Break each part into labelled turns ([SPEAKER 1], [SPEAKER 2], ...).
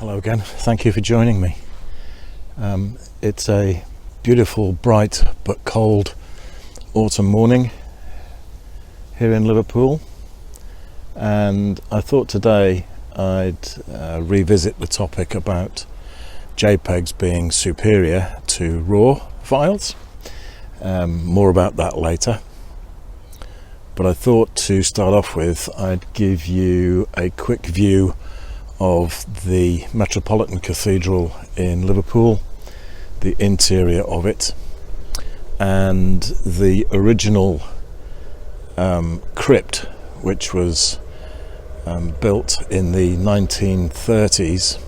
[SPEAKER 1] Hello again, thank you for joining me. It's a beautiful, bright but cold autumn morning here in Liverpool, and I thought today I'd revisit the topic about JPEGs being superior to RAW files. More about that later. But I thought to start off with, I'd give you a quick view of the Metropolitan Cathedral in Liverpool, the interior of it, and the original crypt, which was built in the 1930s,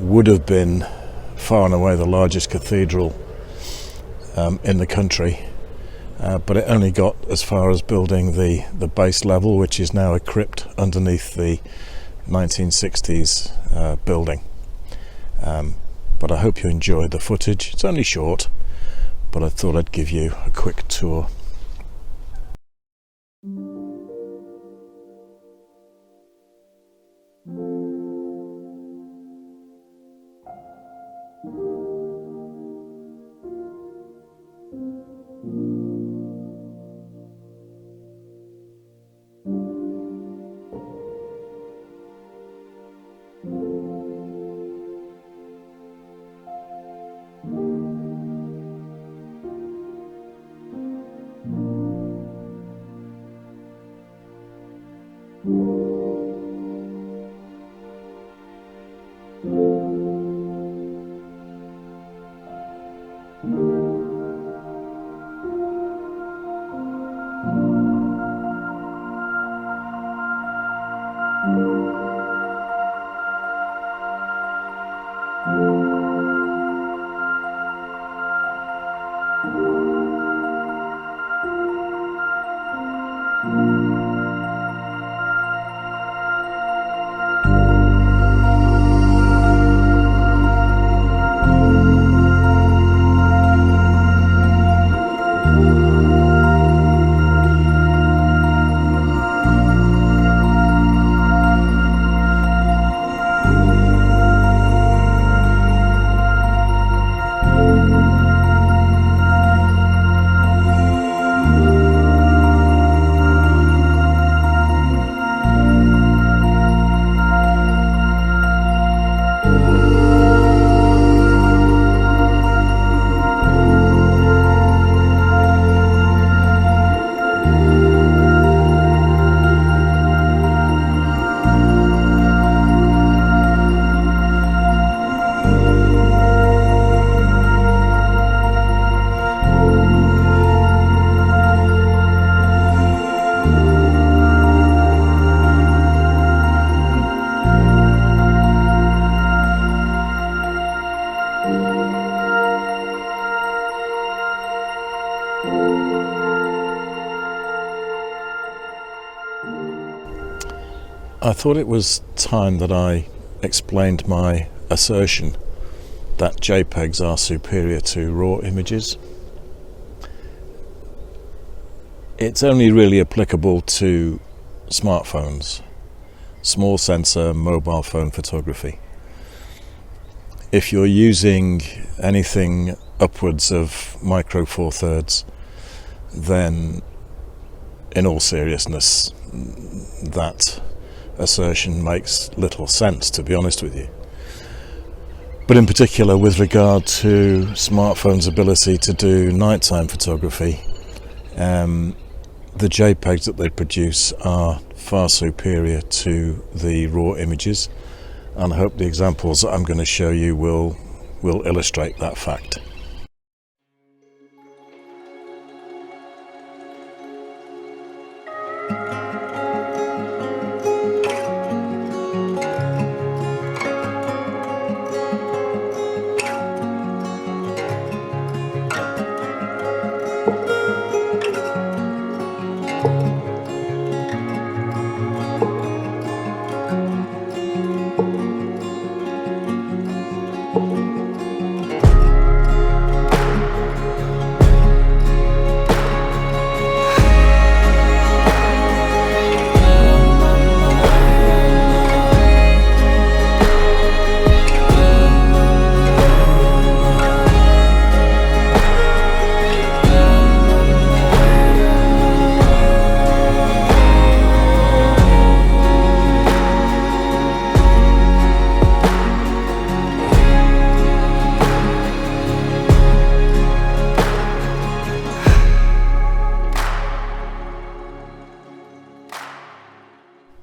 [SPEAKER 1] would have been far and away the largest cathedral in the country, but it only got as far as building the base level, which is now a crypt underneath the 1960s building. But I hope you enjoyed the footage. It's only short, but I thought I'd give you a quick tour. I thought it was time that I explained my assertion that JPEGs are superior to RAW images. It's only really applicable to smartphones, small sensor mobile phone photography. If you're using anything upwards of micro four thirds, then in all seriousness, that assertion makes little sense, to be honest with you. But in particular, with regard to smartphones' ability to do nighttime photography, the JPEGs that they produce are far superior to the RAW images, and I hope the examples that I'm going to show you will illustrate that fact.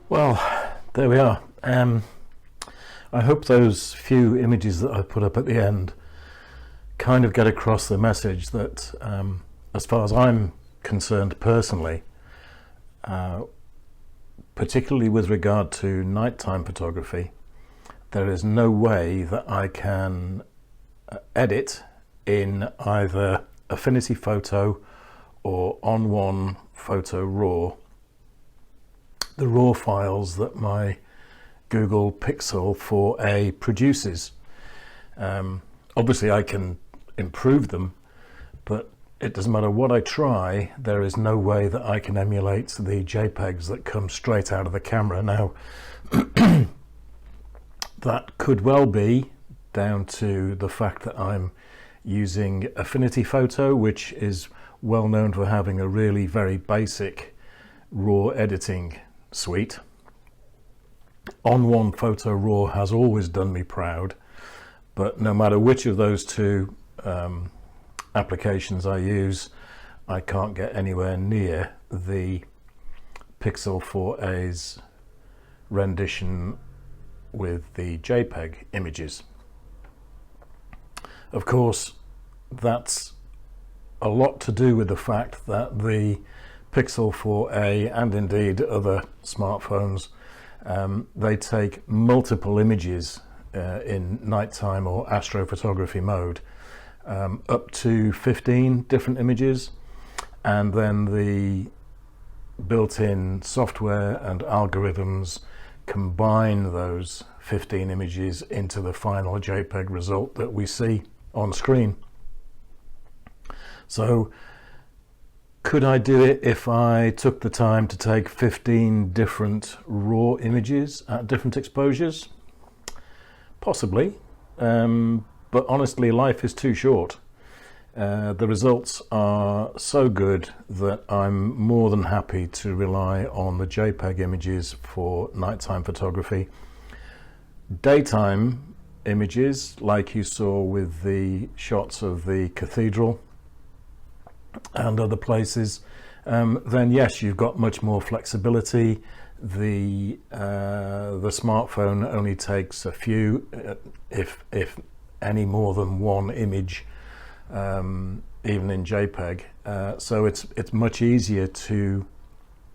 [SPEAKER 1] Well, there we are. I hope those few images that I put up at the end kind of get across the message that, as far as I'm concerned personally, particularly with regard to nighttime photography, there is no way that I can edit in either Affinity Photo or On1 Photo RAW the raw files that my Google Pixel 4a produces. Obviously I can improve them, but it doesn't matter what I try, there is no way that I can emulate the JPEGs that come straight out of the camera. Now, that could well be down to the fact that I'm using Affinity Photo, which is well known for having a really very basic raw editing suite. On1 Photo RAW has always done me proud, but no matter which of those two applications I use, I can't get anywhere near the Pixel 4a's rendition with the JPEG images. Of course, that's a lot to do with the fact that the Pixel 4a and indeed other smartphones, they take multiple images in nighttime or astrophotography mode, up to 15 different images, and then the built-in software and algorithms combine those 15 images into the final JPEG result that we see on screen. So could I do it if I took the time to take 15 different raw images at different exposures? Possibly, but honestly life is too short. The results are so good that I'm more than happy to rely on the JPEG images for nighttime photography. Daytime images, like you saw with the shots of the cathedral and other places, then yes, you've got much more flexibility. The smartphone only takes a few, if any more than one image, even in JPEG, so it's much easier to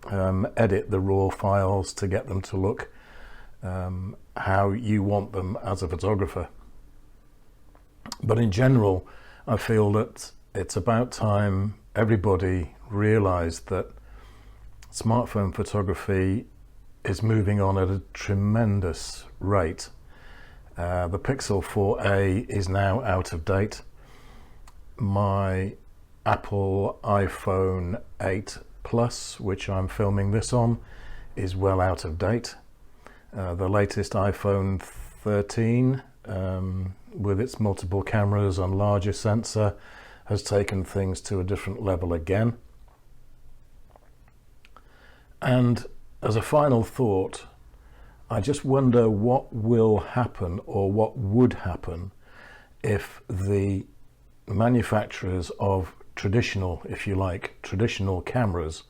[SPEAKER 1] edit the raw files to get them to look how you want them as a photographer. But in general, I feel that it's about time everybody realized that smartphone photography is moving on at a tremendous rate. The Pixel 4a is now out of date. My Apple iPhone 8 Plus, which I'm filming this on, is well out of date. The latest iPhone 13, with its multiple cameras and larger sensor, has taken things to a different level again. And as a final thought, I just wonder what will happen, or what would happen, if the manufacturers of traditional, if you like, traditional cameras,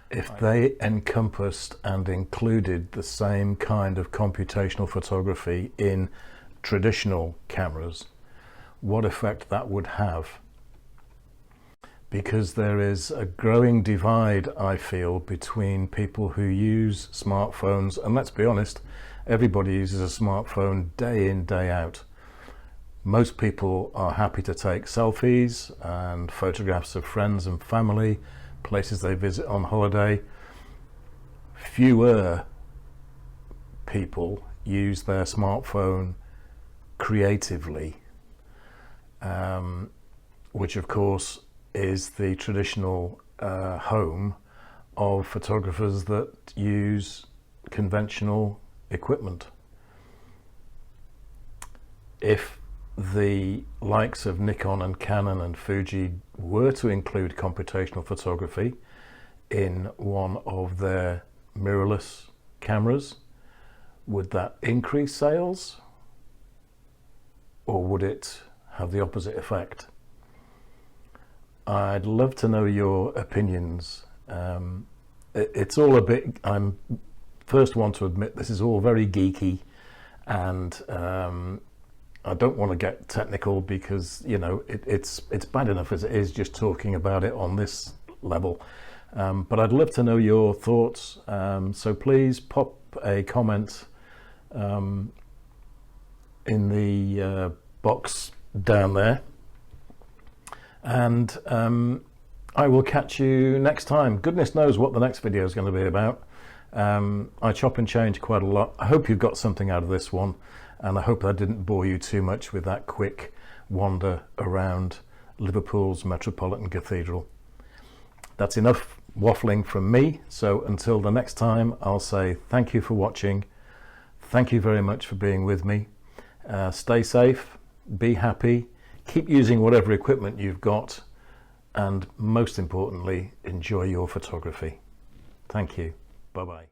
[SPEAKER 1] if they encompassed and included the same kind of computational photography in traditional cameras, what effect that would have. Because there is a growing divide, I feel, between people who use smartphones, and let's be honest, everybody uses a smartphone day in, day out. Most people are happy to take selfies and photographs of friends and family, places they visit on holiday. Fewer people use their smartphone creatively, which of course is the traditional home of photographers that use conventional equipment. If the likes of Nikon and Canon and Fuji were to include computational photography in one of their mirrorless cameras, would that increase sales, or would it have the opposite effect? I'd love to know your opinions. It's all a bit, I'm
[SPEAKER 2] first one to admit this is all very geeky, and I don't want to get technical because, you know, it's bad enough as it is just talking about it on this level. But I'd love to know your thoughts, so please pop a comment in the box down there, and I will catch you next time. Goodness knows what the next video is going to be about. I chop and change quite a lot. I hope you've got something out of this one, and I hope I didn't bore you too much with that quick wander around Liverpool's Metropolitan Cathedral. That's enough waffling from me, so until the next time, I'll say thank you for watching. Thank you very much for being with me. Stay safe, be happy, keep using whatever equipment you've got, and most importantly, enjoy your photography. Thank you. Bye-bye.